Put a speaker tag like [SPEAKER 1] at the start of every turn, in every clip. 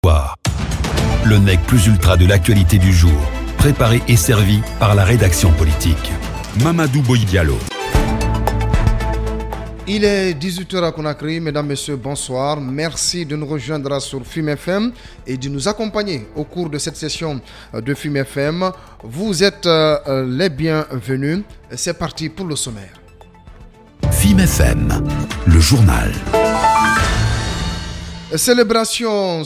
[SPEAKER 1] soir. Le NEC plus ultra de l'actualité du jour, préparé et servi par la rédaction politique. Mamadou Boy Diallo.
[SPEAKER 2] Il est 18h à Conakry, mesdames, messieurs, bonsoir. Merci de nous rejoindre sur FIM FM et de nous accompagner au cours de cette session de FIM FM. Vous êtes les bienvenus. C'est parti pour le sommaire.
[SPEAKER 1] FIM FM, le journal.
[SPEAKER 2] Célébration,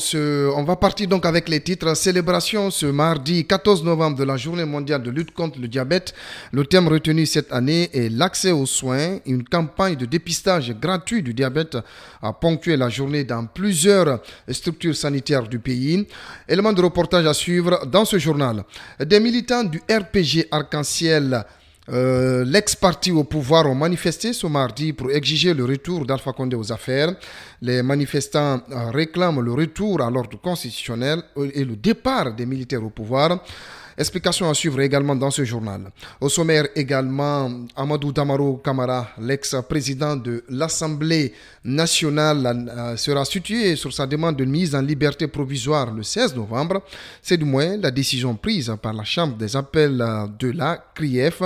[SPEAKER 2] on va partir donc avec les titres. Célébration ce mardi 14 novembre de la journée mondiale de lutte contre le diabète. Le thème retenu cette année est l'accès aux soins. Une campagne de dépistage gratuit du diabète a ponctué la journée dans plusieurs structures sanitaires du pays. Élément de reportage à suivre dans ce journal. Des militants du RPG Arc-en-Ciel, l'ex-parti au pouvoir, ont manifesté ce mardi pour exiger le retour d'Alpha Condé aux affaires. Les manifestants réclament le retour à l'ordre constitutionnel et le départ des militaires au pouvoir. Explication à suivre également dans ce journal. Au sommaire également, Amadou Damaro Camara, l'ex-président de l'Assemblée nationale, sera situé sur sa demande de mise en liberté provisoire le 16 novembre. C'est du moins la décision prise par la Chambre des appels de la CRIEF,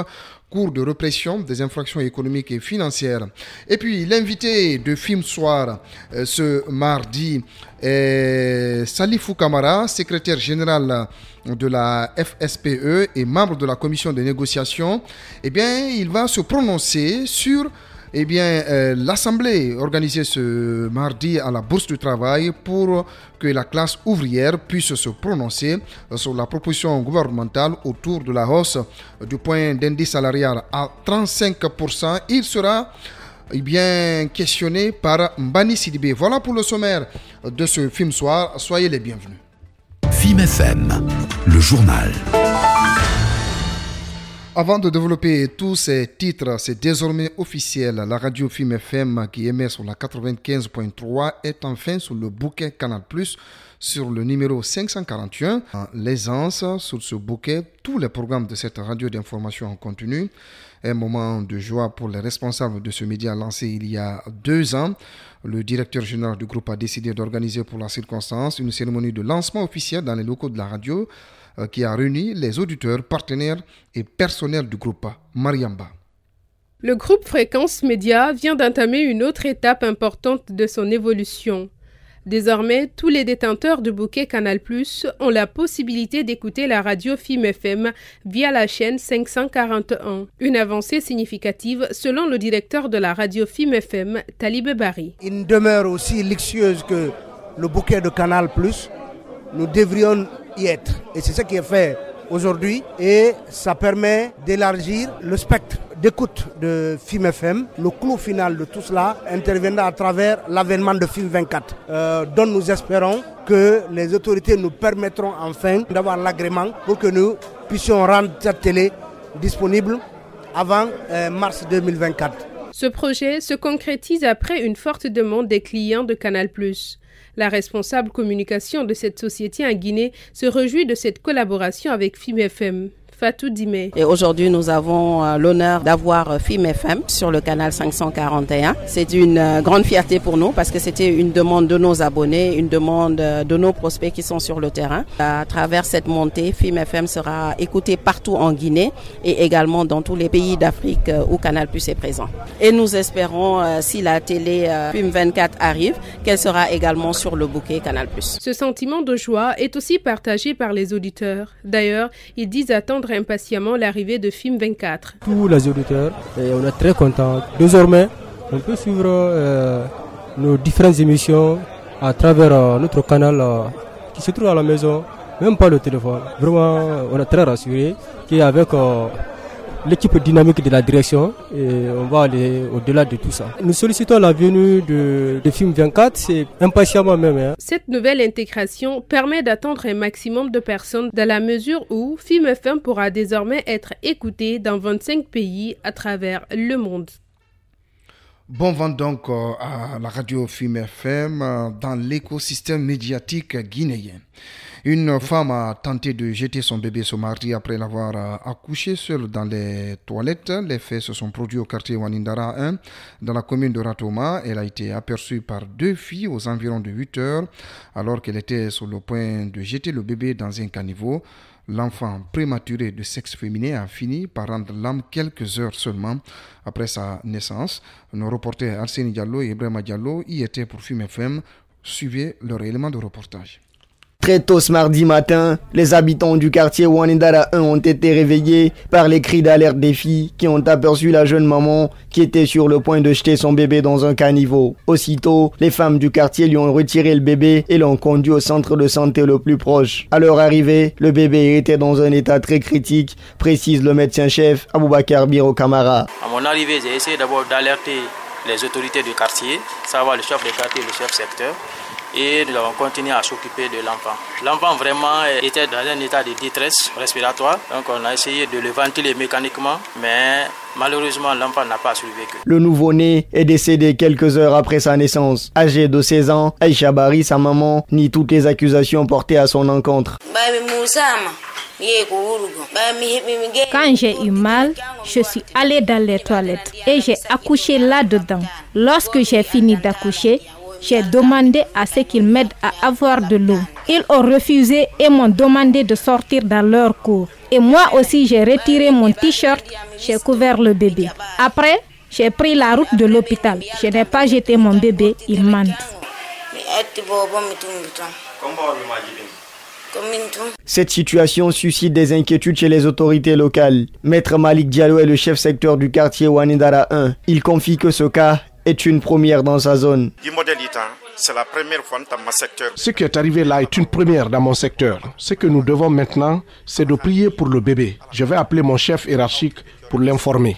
[SPEAKER 2] Cour de répression des infractions économiques et financières. Et puis l'invité de FIM Soir ce mardi est Salifou Camara, secrétaire général de la FSPE et membre de la commission de négociation. Eh bien, il va se prononcer sur l'Assemblée organisée ce mardi à la Bourse du Travail pour que la classe ouvrière puisse se prononcer sur la proposition gouvernementale autour de la hausse du point d'indice salarial à 35%. Il sera questionné par Mbani Sidibé. Voilà pour le sommaire de ce film soir. Soyez les bienvenus.
[SPEAKER 1] FIM FM, le journal.
[SPEAKER 2] Avant de développer tous ces titres, c'est désormais officiel. La radio FIM FM qui émet sur la 95.3 est enfin sur le bouquet Canal+, sur le numéro 541. L'aisance sur ce bouquet, tous les programmes de cette radio d'information en continu. Un moment de joie pour les responsables de ce média lancé il y a 2 ans. Le directeur général du groupe a décidé d'organiser pour la circonstance une cérémonie de lancement officiel dans les locaux de la radio qui a réuni les auditeurs, partenaires et personnels du groupe. Mariamba.
[SPEAKER 3] Le groupe Fréquence Média vient d'entamer une autre étape importante de son évolution. Désormais, tous les détenteurs de bouquet Canal+ ont la possibilité d'écouter la radio FIM FM via la chaîne 541. Une avancée significative selon le directeur de la radio FIM FM, Talibé Bari.
[SPEAKER 4] Une demeure aussi luxueuse que le bouquet de Canal+, nous devrions y être. Et c'est ce qui est fait aujourd'hui et ça permet d'élargir le spectre d'écoute de FIM FM. Le clou final de tout cela interviendra à travers l'avènement de FIM 24, dont nous espérons que les autorités nous permettront enfin d'avoir l'agrément pour que nous puissions rendre cette télé disponible avant mars 2024.
[SPEAKER 3] Ce projet se concrétise après une forte demande des clients de Canal+. La responsable communication de cette société en Guinée se réjouit de cette collaboration avec FIM FM. Fatou Dime.
[SPEAKER 5] Et aujourd'hui, nous avons l'honneur d'avoir FIM FM sur le canal 541. C'est une grande fierté pour nous parce que c'était une demande de nos abonnés, une demande de nos prospects qui sont sur le terrain. À travers cette montée, FIM FM sera écouté partout en Guinée et également dans tous les pays d'Afrique où Canal+ est présent. Et nous espérons, si la télé FIM 24 arrive, qu'elle sera également sur le bouquet Canal+.
[SPEAKER 3] Ce sentiment de joie est aussi partagé par les auditeurs. D'ailleurs, ils disent attendre impatiemment l'arrivée de FIM 24.
[SPEAKER 6] Tous les auditeurs, et on est très contents. Désormais, on peut suivre nos différentes émissions à travers notre canal qui se trouve à la maison, même pas le téléphone. Vraiment, on est très rassurés qu'avec l'équipe dynamique de la direction et on va aller au-delà de tout ça. Nous sollicitons la venue de FIM 24, c'est impatiemment même.
[SPEAKER 3] Cette nouvelle intégration permet d'attendre un maximum de personnes dans la mesure où FIM FM pourra désormais être écouté dans 25 pays à travers le monde.
[SPEAKER 2] Bon vent donc à la radio FIM FM dans l'écosystème médiatique guinéen. Une femme a tenté de jeter son bébé ce mardi après l'avoir accouché seule dans les toilettes. Les faits se sont produits au quartier Wanindara 1 dans la commune de Ratoma. Elle a été aperçue par 2 filles aux environs de 8 heures alors qu'elle était sur le point de jeter le bébé dans un caniveau. L'enfant prématuré de sexe féminin a fini par rendre l'âme quelques heures seulement après sa naissance. Nos reporters Arsène Diallo et Ibrahima Diallo y étaient pour FIM FM. Suivez leur élément de reportage.
[SPEAKER 7] Très tôt ce mardi matin, les habitants du quartier Wanindara 1 ont été réveillés par les cris d'alerte des filles qui ont aperçu la jeune maman qui était sur le point de jeter son bébé dans un caniveau. Aussitôt, les femmes du quartier lui ont retiré le bébé et l'ont conduit au centre de santé le plus proche. À leur arrivée, le bébé était dans un état très critique, précise le médecin-chef Aboubakar Biro Kamara.
[SPEAKER 8] À mon arrivée, j'ai essayé d'abord d'alerter les autorités du quartier, savoir le chef de quartier, le chef secteur. Et nous avons continué à s'occuper de l'enfant. L'enfant vraiment était dans un état de détresse respiratoire. Donc on a essayé de le ventiler mécaniquement, mais malheureusement l'enfant n'a pas survécu.
[SPEAKER 7] Le nouveau-né est décédé quelques heures après sa naissance. Âgé de 16 ans, Aïcha Bari, sa maman, nie toutes les accusations portées à son encontre.
[SPEAKER 9] Quand j'ai eu mal, je suis allée dans les toilettes et j'ai accouché là-dedans. Lorsque j'ai fini d'accoucher, j'ai demandé à ce qu'ils m'aident à avoir de l'eau. Ils ont refusé et m'ont demandé de sortir dans leur cour. Et moi aussi, j'ai retiré mon t-shirt, j'ai couvert le bébé. Après, j'ai pris la route de l'hôpital. Je n'ai pas jeté mon bébé, il mente.
[SPEAKER 7] Cette situation suscite des inquiétudes chez les autorités locales. Maître Malik Diallo est le chef secteur du quartier Wanindara 1. Il confie que ce cas est une première dans sa zone.
[SPEAKER 10] C'est la première fois dans mon secteur.
[SPEAKER 11] Ce qui est arrivé là est une première dans mon secteur. Ce que nous devons maintenant, c'est de prier pour le bébé. Je vais appeler mon chef hiérarchique pour l'informer.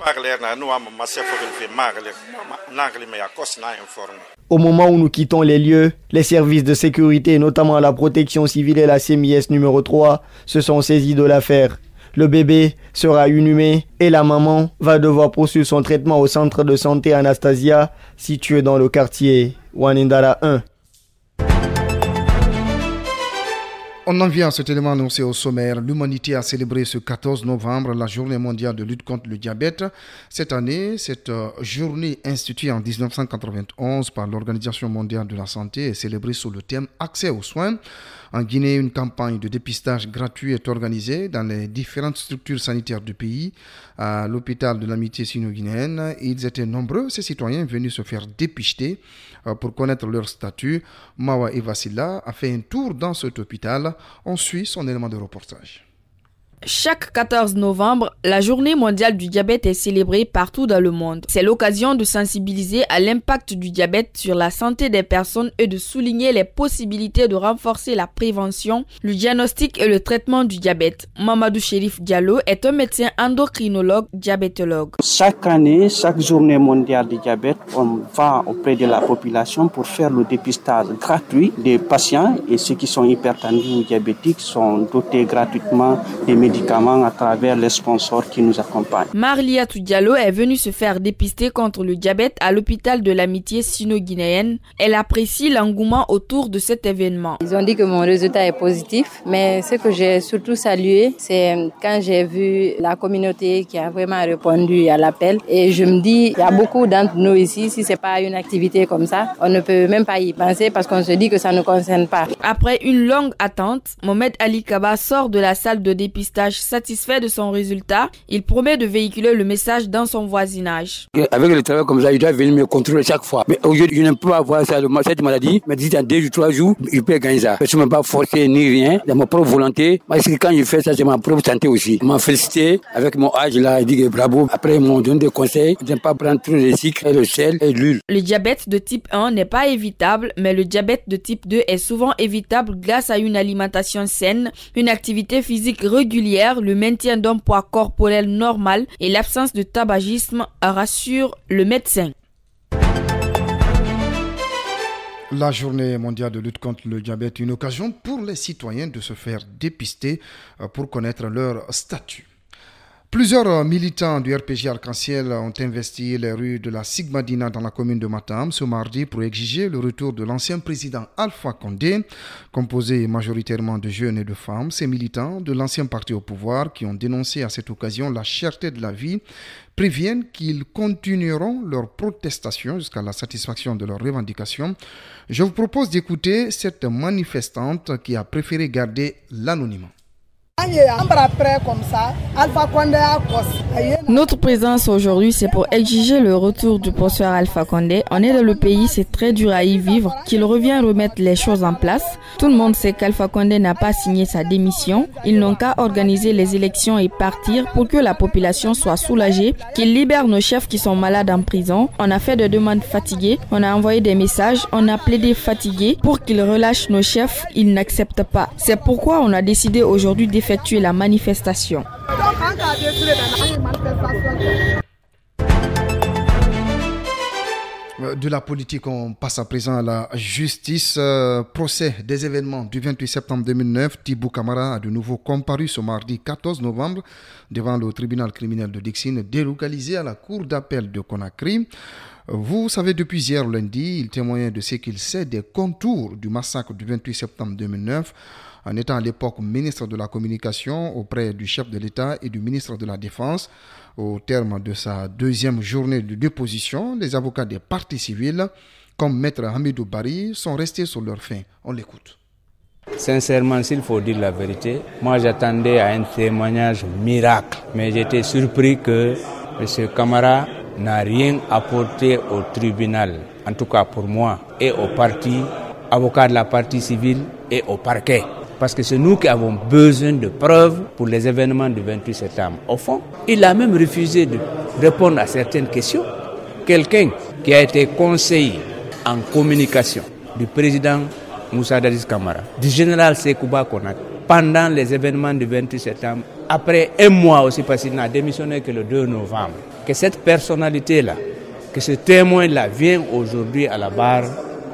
[SPEAKER 7] Au moment où nous quittons les lieux, les services de sécurité, notamment la protection civile et la CMIS numéro 3, se sont saisis de l'affaire. Le bébé sera inhumé et la maman va devoir poursuivre son traitement au centre de santé Anastasia, situé dans le quartier Wanindara 1.
[SPEAKER 2] On en vient à cet élément annoncé au sommaire. L'humanité a célébré ce 14 novembre la journée mondiale de lutte contre le diabète. Cette année, cette journée instituée en 1991 par l'Organisation mondiale de la santé est célébrée sous le thème « Accès aux soins ». En Guinée, une campagne de dépistage gratuit est organisée dans les différentes structures sanitaires du pays. À l'hôpital de l'amitié sino-guinéenne, ils étaient nombreux, ces citoyens venus se faire dépister pour connaître leur statut. Mawa Evasila a fait un tour dans cet hôpital. On suit son élément de reportage.
[SPEAKER 12] Chaque 14 novembre, la journée mondiale du diabète est célébrée partout dans le monde. C'est l'occasion de sensibiliser à l'impact du diabète sur la santé des personnes et de souligner les possibilités de renforcer la prévention, le diagnostic et le traitement du diabète. Mamadou Chérif Diallo est un médecin endocrinologue diabétologue.
[SPEAKER 13] Chaque année, chaque journée mondiale du diabète, on va auprès de la population pour faire le dépistage gratuit des patients et ceux qui sont hypertendus ou diabétiques sont dotés gratuitement des médicaments à travers les sponsors qui nous accompagnent.
[SPEAKER 12] Marliatou Diallo est venue se faire dépister contre le diabète à l'hôpital de l'amitié sino-guinéenne. Elle apprécie l'engouement autour de cet événement.
[SPEAKER 14] Ils ont dit que mon résultat est positif, mais ce que j'ai surtout salué, c'est quand j'ai vu la communauté qui a vraiment répondu à l'appel. Et je me dis, il y a beaucoup d'entre nous ici, si c'est pas une activité comme ça, on ne peut même pas y penser parce qu'on se dit que ça ne nous concerne pas.
[SPEAKER 12] Après une longue attente, Mohamed Ali Kaba sort de la salle de dépistage satisfait de son résultat. Il promet de véhiculer le message dans son voisinage.
[SPEAKER 15] Avec le travail comme ça, il doit venir me contrôler chaque fois. Mais aujourd'hui, je ne peux pas avoir cette maladie. Mais d'ici à 2 ou 3 jours, il peut gagner ça. Je ne peux pas forcer ni rien, de ma propre volonté. Parce que quand je fais ça, c'est ma propre santé aussi. Ils m'ont félicité avec mon âge là. Ils disent bravo. Après, ils m'ont donné des conseils de ne pas prendre trop de sucre, le sel et l'huile.
[SPEAKER 12] Le diabète de type 1 n'est pas évitable, mais le diabète de type 2 est souvent évitable grâce à une alimentation saine, une activité physique régulière, le maintien d'un poids corporel normal et l'absence de tabagisme, rassure le médecin.
[SPEAKER 2] La journée mondiale de lutte contre le diabète est une occasion pour les citoyens de se faire dépister pour connaître leur statut. Plusieurs militants du RPG Arc-en-Ciel ont investi les rues de la Sigmadina dans la commune de Matam ce mardi pour exiger le retour de l'ancien président Alpha Condé, composé majoritairement de jeunes et de femmes. Ces militants de l'ancien parti au pouvoir qui ont dénoncé à cette occasion la cherté de la vie préviennent qu'ils continueront leur protestation jusqu'à la satisfaction de leurs revendications. Je vous propose d'écouter cette manifestante qui a préféré garder l'anonymat.
[SPEAKER 12] Notre présence aujourd'hui, c'est pour exiger le retour du professeur Alpha Condé. On est dans le pays, c'est très dur à y vivre, qu'il revienne remettre les choses en place. Tout le monde sait qu'Alpha Condé n'a pas signé sa démission. Ils n'ont qu'à organiser les élections et partir pour que la population soit soulagée, qu'ils libèrent nos chefs qui sont malades en prison. On a fait des demandes fatiguées, on a envoyé des messages, on a plaidé fatigués pour qu'ils relâchent nos chefs. Ils n'acceptent pas. C'est pourquoi on a décidé aujourd'hui d'effectuer la manifestation.
[SPEAKER 2] De la politique, on passe à présent à la justice. Procès des événements du 28 septembre 2009. Tibou Camara a de nouveau comparu ce mardi 14 novembre devant le tribunal criminel de Dixine, délocalisé à la cour d'appel de Conakry. Vous savez, depuis hier lundi, il témoignait de ce qu'il sait des contours du massacre du 28 septembre 2009. En étant à l'époque ministre de la Communication auprès du chef de l'État et du ministre de la Défense. Au terme de sa deuxième journée de déposition, les avocats des parties civiles, comme Maître Hamidou Bari, sont restés sur leur faim. On l'écoute.
[SPEAKER 16] Sincèrement, s'il faut dire la vérité, moi j'attendais à un témoignage miracle. Mais j'étais surpris que M. Camara n'a rien apporté au tribunal, en tout cas pour moi, et au parti, avocat de la partie civile et au parquet. Parce que c'est nous qui avons besoin de preuves pour les événements du 28 septembre. Au fond, il a même refusé de répondre à certaines questions. Quelqu'un qui a été conseiller en communication du président Moussa Dadis Camara, du général Sekouba Konate, pendant les événements du 28 septembre, après un mois aussi, parce qu'il n'a démissionné que le 2 novembre, que cette personnalité-là, que ce témoin-là vient aujourd'hui à la barre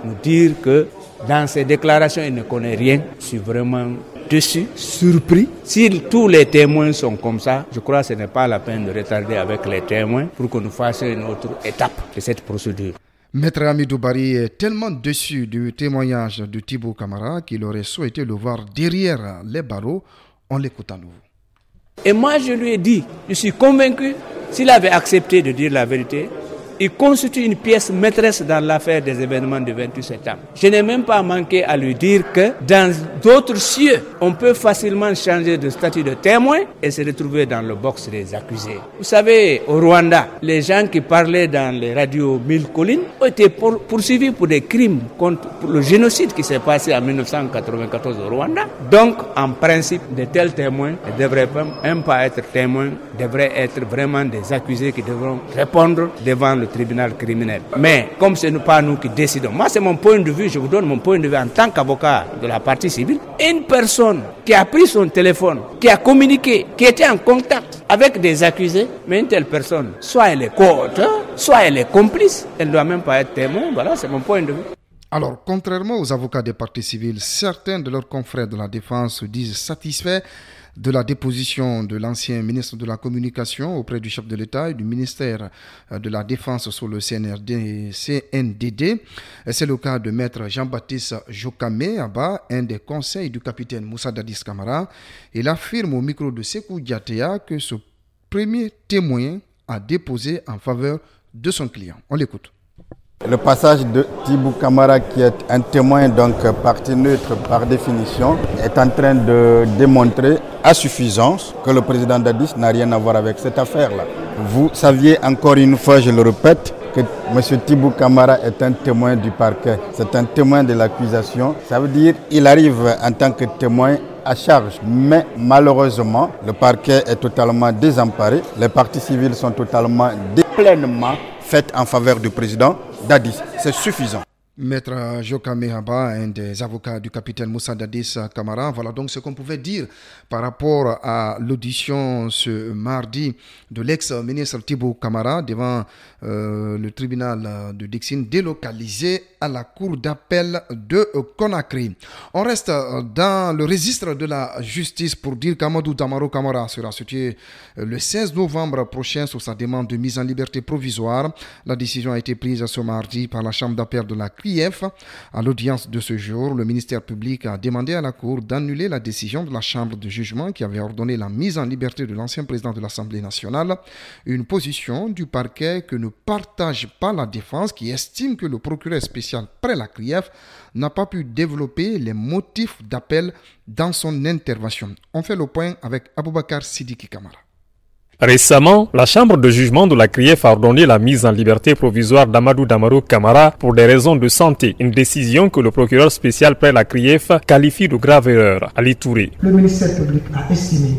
[SPEAKER 16] nous dire que dans ses déclarations, il ne connaît rien. Je suis vraiment déçu, surpris. Si tous les témoins sont comme ça, je crois que ce n'est pas la peine de retarder avec les témoins pour que nous fassions une autre étape de cette procédure.
[SPEAKER 2] Maître Hamidou Bari est tellement déçu du témoignage de Tibou Camara qu'il aurait souhaité le voir derrière les barreaux. On l'écoute à nouveau.
[SPEAKER 16] Et moi, je lui ai dit, je suis convaincu, s'il avait accepté de dire la vérité, il constitue une pièce maîtresse dans l'affaire des événements du 28 septembre. Je n'ai même pas manqué à lui dire que dans d'autres cieux, on peut facilement changer de statut de témoin et se retrouver dans le box des accusés. Vous savez, au Rwanda, les gens qui parlaient dans les radios Mille Collines ont été poursuivis pour des crimes contre le génocide qui s'est passé en 1994 au Rwanda. Donc, en principe, de tels témoins ne devraient même pas être témoins, devraient être vraiment des accusés qui devront répondre devant le tribunal criminel. Mais comme ce n'est pas nous qui décidons, moi c'est mon point de vue, je vous donne mon point de vue en tant qu'avocat de la partie civile. Une personne qui a pris son téléphone, qui a communiqué, qui était en contact avec des accusés, mais une telle personne, soit elle est co-auteur, soit elle est complice, elle ne doit même pas être témoin. Voilà, c'est mon point de vue.
[SPEAKER 2] Alors, contrairement aux avocats des parties civiles, certains de leurs confrères de la défense se disent satisfaits de la déposition de l'ancien ministre de la Communication auprès du chef de l'État et du ministère de la Défense sur le CNDD. C'est le cas de maître Jean-Baptiste Jokame Aba, un des conseils du capitaine Moussa Dadis Camara. Il affirme au micro de Sekou Diatea que ce premier témoin a déposé en faveur de son client. On l'écoute.
[SPEAKER 17] Le passage de Tibou Camara, qui est un témoin, donc partie neutre par définition, est en train de démontrer à suffisance que le président Dadis n'a rien à voir avec cette affaire-là. Vous saviez encore une fois, je le répète, que M. Tibou Camara est un témoin du parquet. C'est un témoin de l'accusation. Ça veut dire qu'il arrive en tant que témoin à charge. Mais malheureusement, le parquet est totalement désemparé. Les parties civiles sont totalement pleinement faites en faveur du président Dadis. C'est suffisant.
[SPEAKER 2] Maître Jokame Aba, un des avocats du capitaine Moussa Dadis Camara. Voilà donc ce qu'on pouvait dire par rapport à l'audition ce mardi de l'ex-ministre Tibou Camara devant le tribunal de Dixine délocalisé à à la cour d'appel de Conakry. On reste dans le registre de la justice pour dire qu'Amadou Damaro Camara sera situé le 16 novembre prochain sur sa demande de mise en liberté provisoire. La décision a été prise ce mardi par la chambre d'appel de la CRIEF. À l'audience de ce jour, le ministère public a demandé à la cour d'annuler la décision de la chambre de jugement qui avait ordonné la mise en liberté de l'ancien président de l'Assemblée nationale. Une position du parquet que ne partage pas la défense, qui estime que le procureur spécial près la CRIEF n'a pas pu développer les motifs d'appel dans son intervention. On fait le point avec Aboubakar Sidiki Kamara.
[SPEAKER 18] Récemment, la chambre de jugement de la CRIEF a ordonné la mise en liberté provisoire d'Amadou Damaro Camara pour des raisons de santé, une décision que le procureur spécial près la CRIEF qualifie de grave erreur. Ali Touré.
[SPEAKER 19] Le ministère public a estimé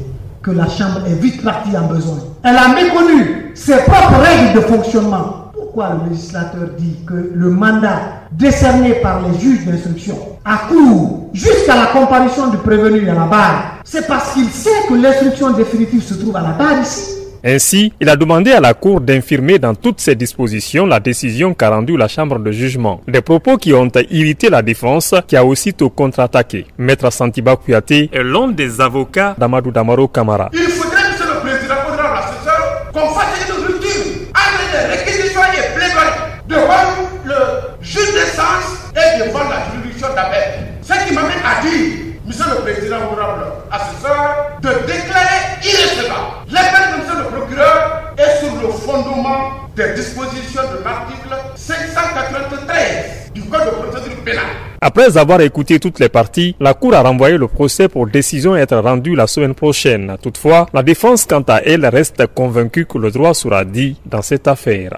[SPEAKER 19] que la chambre est vite partie en besoin. Elle a méconnu ses propres règles de fonctionnement. Pourquoi le législateur dit que le mandat décerné par les juges d'instruction accourt jusqu'à la comparution du prévenu à la barre? C'est parce qu'il sait que l'instruction définitive se trouve à la barre ici.
[SPEAKER 18] Ainsi, il a demandé à la Cour d'infirmer dans toutes ses dispositions la décision qu'a rendue la Chambre de jugement. Des propos qui ont irrité la défense, qui a aussitôt contre-attaqué. Maître Santiba Kouyaté est l'un des avocats d'Amadou Damaro Camara.
[SPEAKER 20] Il faudrait, monsieur le président, l'assesseur, qu'on fasse une rupture entre les réquisitions et plaidoiries devant le juge d'instance et devant la juridiction d'appel. Ce qui m'amène à dire, monsieur le président honorable assesseur, de déclarer irrecevable l'appel de monsieur le procureur est sur le fondement des dispositions de l'article 593 du Code de procédure pénale.
[SPEAKER 18] Après avoir écouté toutes les parties, la Cour a renvoyé le procès pour décision être rendue la semaine prochaine. Toutefois, la défense, quant à elle, reste convaincue que le droit sera dit dans cette affaire.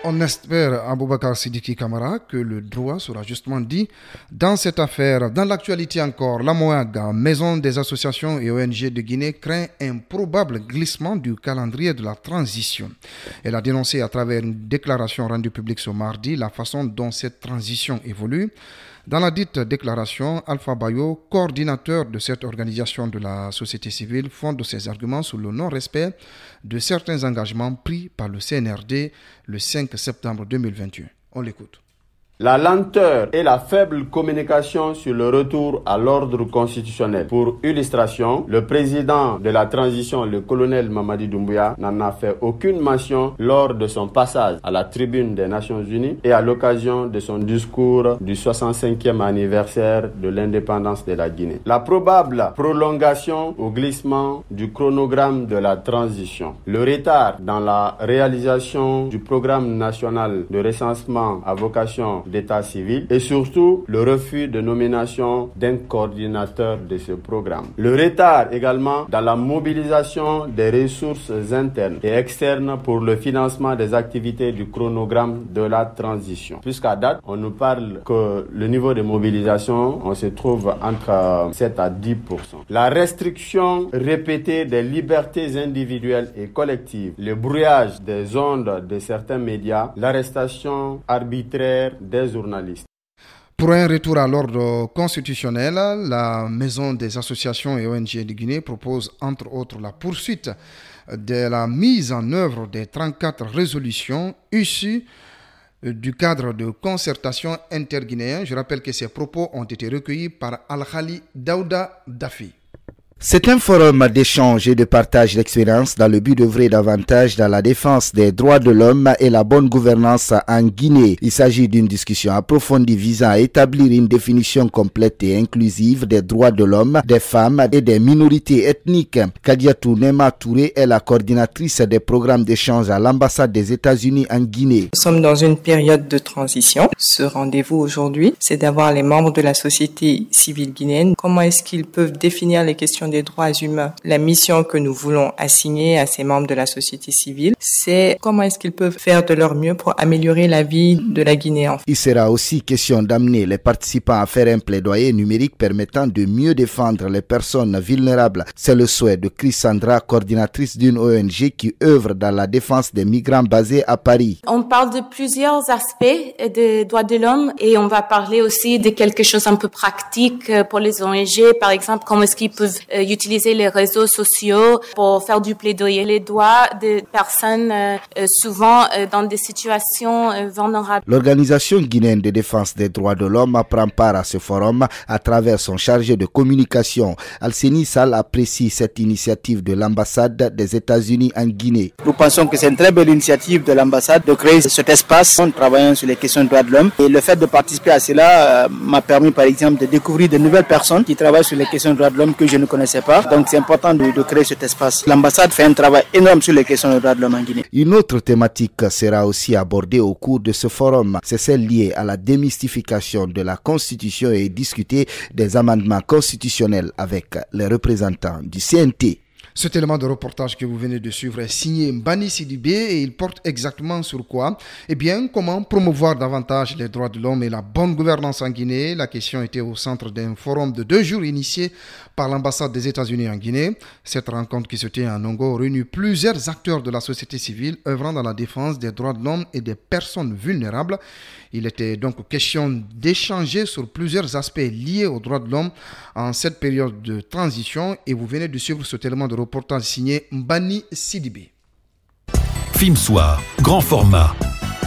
[SPEAKER 2] On espère, Aboubakar Sidiki Kamara, que le droit sera justement dit dans cette affaire. Dans l'actualité encore, la MOAG, Maison des associations et ONG de Guinée, craint un probable glissement du calendrier de la transition. Elle a dénoncé à travers une déclaration rendue publique ce mardi la façon dont cette transition évolue. Dans la dite déclaration, Alpha Bayo, coordinateur de cette organisation de la société civile, fonde ses arguments sur le non-respect de certains engagements pris par le CNRD le 5 septembre 2021. On l'écoute.
[SPEAKER 21] La lenteur et la faible communication sur le retour à l'ordre constitutionnel. Pour illustration, le président de la transition, le colonel Mamadi Doumbouya, n'en a fait aucune mention lors de son passage à la tribune des Nations Unies et à l'occasion de son discours du 65e anniversaire de l'indépendance de la Guinée. La probable prolongation au glissement du chronogramme de la transition, le retard dans la réalisation du programme national de recensement à vocation d'état civil et surtout le refus de nomination d'un coordinateur de ce programme. Le retard également dans la mobilisation des ressources internes et externes pour le financement des activités du chronogramme de la transition. Puisqu'à date, on nous parle que le niveau de mobilisation, on se trouve entre 7 à 10%. La restriction répétée des libertés individuelles et collectives, le brouillage des ondes de certains médias, l'arrestation arbitraire des journalistes.
[SPEAKER 2] Pour un retour à l'ordre constitutionnel, la Maison des associations et ONG de Guinée propose entre autres la poursuite de la mise en œuvre des 34 résolutions issues du cadre de concertation interguinéen. Je rappelle que ces propos ont été recueillis par Al-Khali Daouda Dafi.
[SPEAKER 22] C'est un forum d'échange et de partage d'expériences dans le but d'œuvrer davantage dans la défense des droits de l'homme et la bonne gouvernance en Guinée. Il s'agit d'une discussion approfondie visant à établir une définition complète et inclusive des droits de l'homme, des femmes et des minorités ethniques. Kadiatou Nema Touré est la coordinatrice des programmes d'échange à l'ambassade des États-Unis en Guinée.
[SPEAKER 23] Nous sommes dans une période de transition. Ce rendez-vous aujourd'hui, c'est d'avoir les membres de la société civile guinéenne. Comment est-ce qu'ils peuvent définir les questions des droits humains? La mission que nous voulons assigner à ces membres de la société civile, c'est comment est-ce qu'ils peuvent faire de leur mieux pour améliorer la vie de la Guinée.
[SPEAKER 22] Il sera aussi question d'amener les participants à faire un plaidoyer numérique permettant de mieux défendre les personnes vulnérables. C'est le souhait de Chris Sandra, coordinatrice d'une ONG qui œuvre dans la défense des migrants basés à Paris.
[SPEAKER 24] On parle de plusieurs aspects des droits de l'homme et on va parler aussi de quelque chose un peu pratique pour les ONG, par exemple, comment est-ce qu'ils peuvent utiliser les réseaux sociaux pour faire du plaidoyer. Les droits des personnes souvent dans des situations vulnérables.
[SPEAKER 22] L'Organisation guinéenne de défense des droits de l'homme prend part à ce forum à travers son chargé de communication. Alseni Sall apprécie cette initiative de l'ambassade des États-Unis en Guinée.
[SPEAKER 1] Nous pensons que c'est une très belle initiative de l'ambassade de créer cet espace en travaillant sur les questions de droits de l'homme. Et le fait de participer à cela m'a permis par exemple de découvrir de nouvelles personnes qui travaillent sur les questions de droits de l'homme que je ne connaissais pas. Donc c'est important de créer cet espace. L'ambassade fait un travail énorme sur les questions de droits de l'homme en Guinée.
[SPEAKER 22] Une autre thématique sera aussi abordée au cours de ce forum. C'est celle liée à la démystification de la Constitution et discuter des amendements constitutionnels avec les représentants du CNT.
[SPEAKER 2] Cet élément de reportage que vous venez de suivre est signé Mbani Sidibé et il porte exactement sur quoi? Eh bien, comment promouvoir davantage les droits de l'homme et la bonne gouvernance en Guinée. La question était au centre d'un forum de 2 jours initié par l'ambassade des États-Unis en Guinée. Cette rencontre qui se tient à Nongo réunit plusieurs acteurs de la société civile œuvrant dans la défense des droits de l'homme et des personnes vulnérables. Il était donc question d'échanger sur plusieurs aspects liés aux droits de l'homme en cette période de transition et vous venez de suivre cet élément de reportage signé Mbani Sidibé.
[SPEAKER 4] Film Soir, grand format.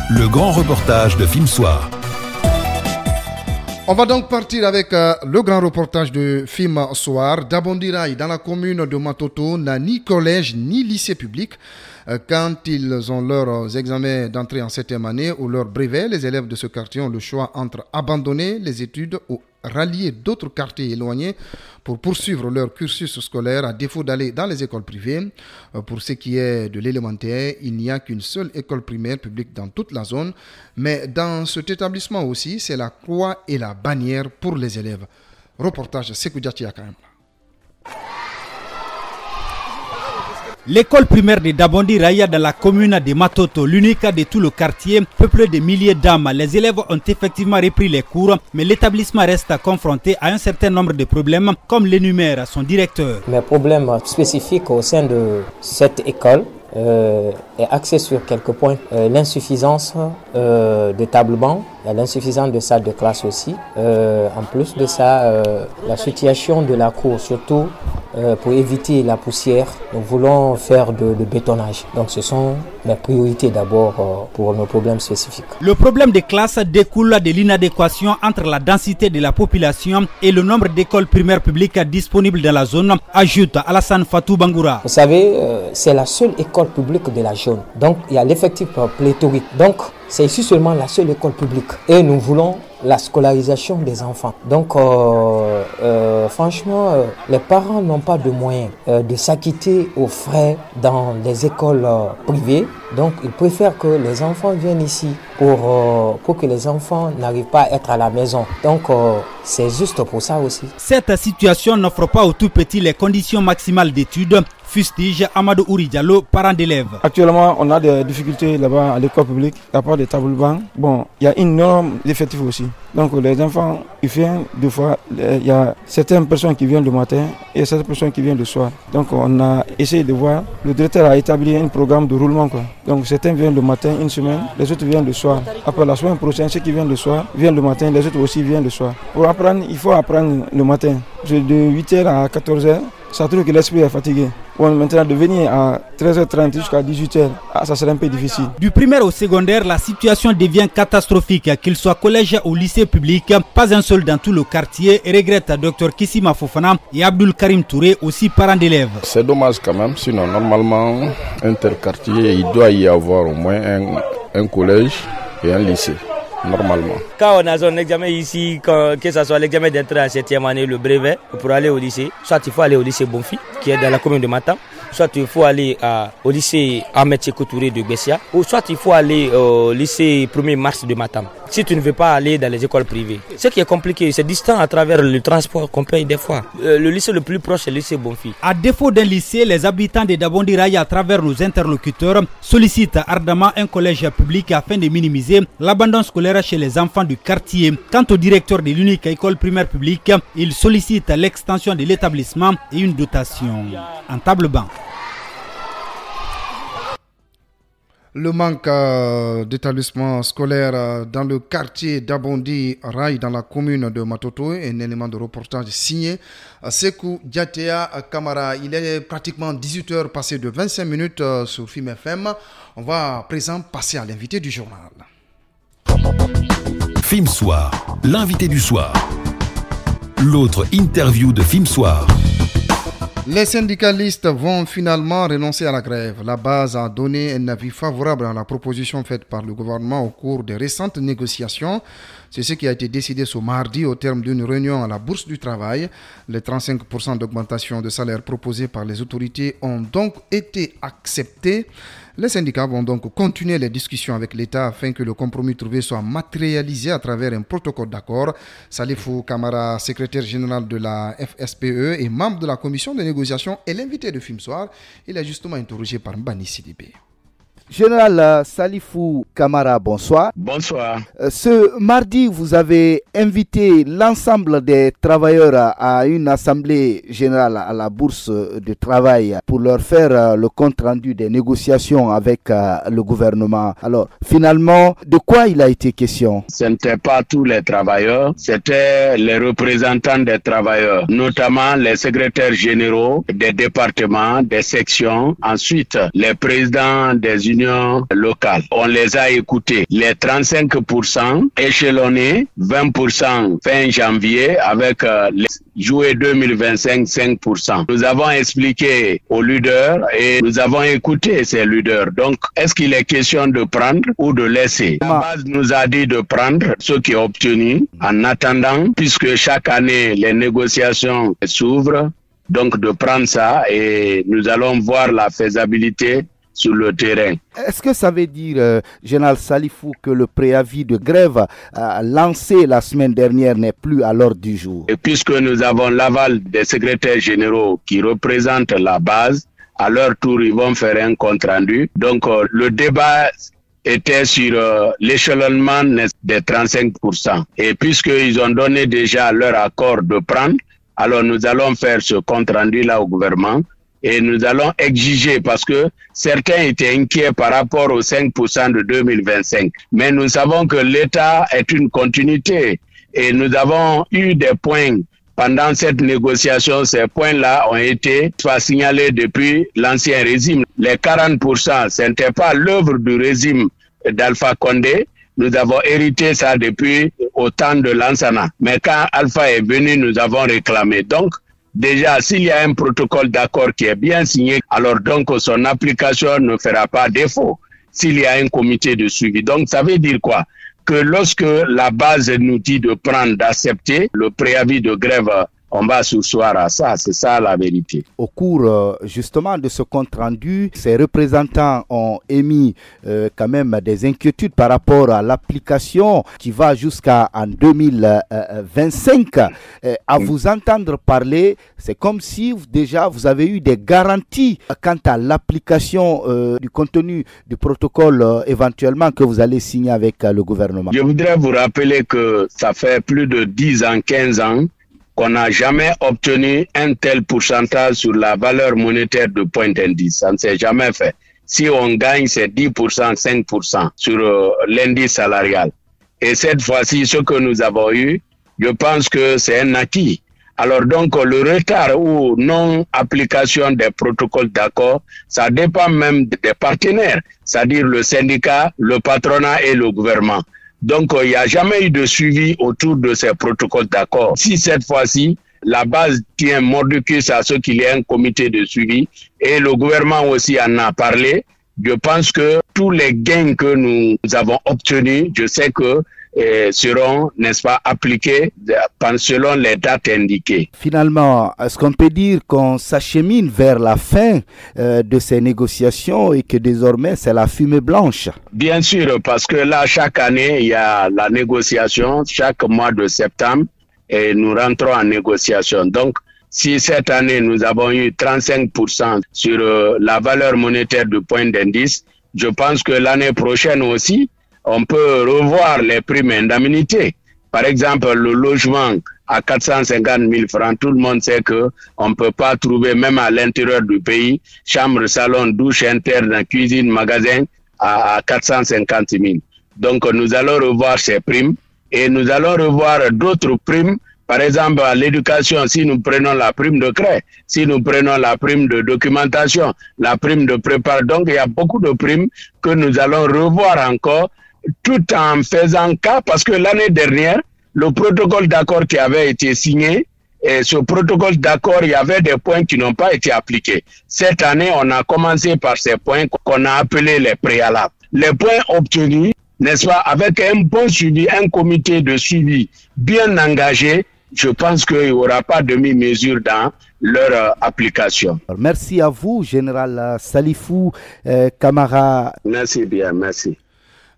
[SPEAKER 4] Le grand reportage de Film Soir.
[SPEAKER 2] On va donc partir avec le grand reportage de Film Soir. Dabondiraï, dans la commune de Matoto, n'a ni collège ni lycée public. Quand ils ont leurs examens d'entrée en 7e année ou leur brevet, les élèves de ce quartier ont le choix entre abandonner les études ou rallier d'autres quartiers éloignés pour poursuivre leur cursus scolaire à défaut d'aller dans les écoles privées. Pour ce qui est de l'élémentaire, il n'y a qu'une seule école primaire publique dans toute la zone. Mais dans cet établissement aussi, c'est la croix et la bannière pour les élèves. Reportage Sekou Diaty Akaim.
[SPEAKER 5] L'école primaire de Dabondi Raya dans la commune de Matoto, l'unique de tout le quartier, peuplé de milliers d'âmes. Les élèves ont effectivement repris les cours, mais l'établissement reste confronté à un certain nombre de problèmes, comme l'énumère son directeur.
[SPEAKER 6] Les problèmes spécifiques au sein de cette école est axé sur quelques points. L'insuffisance de table-banc, l'insuffisance de salle de classe aussi. En plus de ça, la situation de la cour, surtout pour éviter la poussière, nous voulons faire de bétonnage. Donc ce sont mes priorités d'abord pour nos problèmes spécifiques.
[SPEAKER 5] Le problème des classes découle de l'inadéquation entre la densité de la population et le nombre d'écoles primaires publiques disponibles dans la zone, ajoute Alassane Fatou Bangoura.
[SPEAKER 6] Vous savez, c'est la seule école publique de la zone. Donc il y a l'effectif pléthorique. Donc c'est ici seulement la seule école publique. Et nous voulons la scolarisation des enfants. Donc franchement, les parents n'ont pas de moyens de s'acquitter aux frais dans les écoles privées. Donc ils préfèrent que les enfants viennent ici pour que les enfants n'arrivent pas à être à la maison. Donc c'est juste pour ça aussi.
[SPEAKER 5] Cette situation n'offre pas aux tout petits les conditions maximales d'études, fustige Amadou Ouri Diallo, parent d'élèves.
[SPEAKER 25] Actuellement, on a des difficultés là-bas à l'école publique, à part des tables bancs. Bon, il y a une norme d'effectifs aussi. Donc les enfants, ils viennent deux fois. Il y a certaines personnes qui viennent le matin et certaines personnes qui viennent le soir. Donc on a essayé de voir. Le directeur a établi un programme de roulement, quoi. Donc certains viennent le matin, une semaine, les autres viennent le soir. Après la semaine prochaine, ceux qui viennent le soir viennent le matin, les autres aussi viennent le soir. Pour apprendre, il faut apprendre le matin. De 8h à 14h. Ça trouve que l'esprit est fatigué. Bon, maintenant, de venir à 13h30 jusqu'à 18h, ça serait un peu difficile.
[SPEAKER 5] Du primaire au secondaire, la situation devient catastrophique, qu'il soit collège ou lycée public. Pas un seul dans tout le quartier, regrette Dr Kissima Fofana et Abdul Karim Touré, aussi parents d'élèves.
[SPEAKER 26] C'est dommage quand même, sinon normalement, interquartier, il doit y avoir au moins un collège et un lycée. Normalement.
[SPEAKER 27] Quand on a son examen ici, que ce soit l'examen d'entrée en 7e année, le brevet, pour aller au lycée, soit il faut aller au lycée Bonfi, qui est dans la commune de Matam, soit il faut aller au lycée Ahmed Sékou Touré de Bessia, ou soit il faut aller au lycée 1er mars de Matam. Si tu ne veux pas aller dans les écoles privées. Ce qui est compliqué, c'est distant à travers le transport qu'on paye des fois. Le lycée le plus proche, c'est le lycée Bonfi.
[SPEAKER 5] À défaut d'un lycée, les habitants de Dabondi Raya, à travers nos interlocuteurs, sollicitent ardemment un collège public afin de minimiser l'abandon scolaire chez les enfants du quartier. Quant au directeur de l'unique école primaire publique, il sollicite l'extension de l'établissement et une dotation en table-banc.
[SPEAKER 2] Le manque d'établissements scolaires dans le quartier d'Abondi Rai dans la commune de Matoto, un élément de reportage signé Sekou Diatea Kamara. Il est pratiquement 18h passé de 25 minutes sur Film FM. On va à présent passer à l'invité du journal.
[SPEAKER 4] Film Soir, l'invité du soir. L'autre interview de Film Soir.
[SPEAKER 2] Les syndicalistes vont finalement renoncer à la grève. La base a donné un avis favorable à la proposition faite par le gouvernement au cours des récentes négociations. C'est ce qui a été décidé ce mardi au terme d'une réunion à la Bourse du Travail. Les 35% d'augmentation de salaire proposés par les autorités ont donc été acceptés. Les syndicats vont donc continuer les discussions avec l'État afin que le compromis trouvé soit matérialisé à travers un protocole d'accord. Salifou Kamara, secrétaire général de la FSPE et membre de la commission de négociation, est l'invité de Film Soir. Il est justement interrogé par Mbani Sidibé.
[SPEAKER 22] Général Salifou Kamara, bonsoir.
[SPEAKER 3] Bonsoir.
[SPEAKER 22] Ce mardi, vous avez invité l'ensemble des travailleurs à une assemblée générale à la Bourse du Travail pour leur faire le compte-rendu des négociations avec le gouvernement. Alors, finalement, de quoi il a été question?
[SPEAKER 3] Ce n'était pas tous les travailleurs, c'était les représentants des travailleurs, notamment les secrétaires généraux des départements, des sections, ensuite les présidents des unions locales. On les a écoutés. Les 35% échelonnés, 20% fin janvier avec les juillet 2025, 5%. Nous avons expliqué aux leaders et nous avons écouté ces leaders. Donc, est-ce qu'il est question de prendre ou de laisser? La base nous a dit de prendre ce qui est obtenu en attendant, puisque chaque année les négociations s'ouvrent, donc de prendre ça et nous allons voir la faisabilité sur le terrain.
[SPEAKER 22] Est-ce que ça veut dire, Général Salifou, que le préavis de grève lancé la semaine dernière n'est plus à l'ordre du jour?
[SPEAKER 3] Et puisque nous avons l'aval des secrétaires généraux qui représentent la base, à leur tour, ils vont faire un compte-rendu. Donc, le débat était sur l'échelonnement des 35%. Et puisqu'ils ont donné déjà leur accord de prendre, alors nous allons faire ce compte-rendu-là au gouvernement. Et nous allons exiger, parce que certains étaient inquiets par rapport aux 5% de 2025. Mais nous savons que l'État est une continuité. Et nous avons eu des points pendant cette négociation. Ces points-là ont été signalés depuis l'ancien régime. Les 40%, ce n'était pas l'œuvre du régime d'Alpha Condé. Nous avons hérité ça depuis au temps de Lansana. Mais quand Alpha est venu, nous avons réclamé. Donc, déjà, s'il y a un protocole d'accord qui est bien signé, alors donc son application ne fera pas défaut s'il y a un comité de suivi. Donc, ça veut dire quoi? Que lorsque la base nous dit de prendre, d'accepter le préavis de grève, on va s'asseoir à ça, c'est ça la vérité.
[SPEAKER 22] Au cours justement de ce compte-rendu, ces représentants ont émis quand même des inquiétudes par rapport à l'application qui va jusqu'en 2025. À vous entendre parler, c'est comme si déjà vous avez eu des garanties quant à l'application du contenu du protocole éventuellement que vous allez signer avec le gouvernement.
[SPEAKER 3] Je voudrais vous rappeler que ça fait plus de 10 ans, 15 ans, qu'on n'a jamais obtenu un tel pourcentage sur la valeur monétaire de point d'indice. Ça ne s'est jamais fait. Si on gagne, c'est 10%, 5% sur l'indice salarial. Et cette fois-ci, ce que nous avons eu, je pense que c'est un acquis. Alors donc, le retard ou non-application des protocoles d'accord, ça dépend même des partenaires, c'est-à-dire le syndicat, le patronat et le gouvernement. Donc, il n'y a jamais eu de suivi autour de ces protocoles d'accord. Si cette fois-ci, la base tient mordicus à ce qu'il y ait un comité de suivi, et le gouvernement aussi en a parlé, je pense que tous les gains que nous avons obtenus, je sais que seront, n'est-ce pas, appliqués selon les dates indiquées.
[SPEAKER 22] Finalement, est-ce qu'on peut dire qu'on s'achemine vers la fin de ces négociations et que désormais c'est la fumée blanche?
[SPEAKER 3] Bien sûr, parce que là, chaque année, il y a la négociation, chaque mois de septembre, et nous rentrons en négociation. Donc, si cette année, nous avons eu 35% sur la valeur monétaire du point d'indice, je pense que l'année prochaine aussi, on peut revoir les primes indemnités. Par exemple, le logement à 450 000 francs, tout le monde sait qu'on ne peut pas trouver, même à l'intérieur du pays, chambre, salon, douche interne, cuisine, magasin, à 450 000. Donc nous allons revoir ces primes et nous allons revoir d'autres primes. Par exemple, à l'éducation, si nous prenons la prime de craie, si nous prenons la prime de documentation, la prime de préparation, donc il y a beaucoup de primes que nous allons revoir encore, tout en faisant cas, parce que l'année dernière, le protocole d'accord qui avait été signé, et ce protocole d'accord, il y avait des points qui n'ont pas été appliqués. Cette année, on a commencé par ces points qu'on a appelés les préalables. Les points obtenus, n'est-ce pas, avec un bon suivi, un comité de suivi bien engagé, je pense qu'il n'y aura pas de demi-mesure dans leur application.
[SPEAKER 22] Merci à vous, Général Salifou Kamara.
[SPEAKER 3] Merci bien, merci.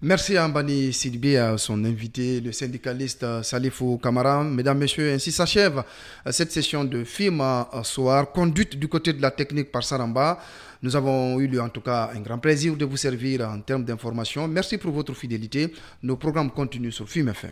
[SPEAKER 2] Merci à Ambani Sidibé, à son invité, le syndicaliste Salifou Kamara. Mesdames, Messieurs, ainsi s'achève cette session de film soir, conduite du côté de la technique par Saramba. Nous avons eu en tout cas un grand plaisir de vous servir en termes d'information. Merci pour votre fidélité. Nos programmes continuent sur Film FM.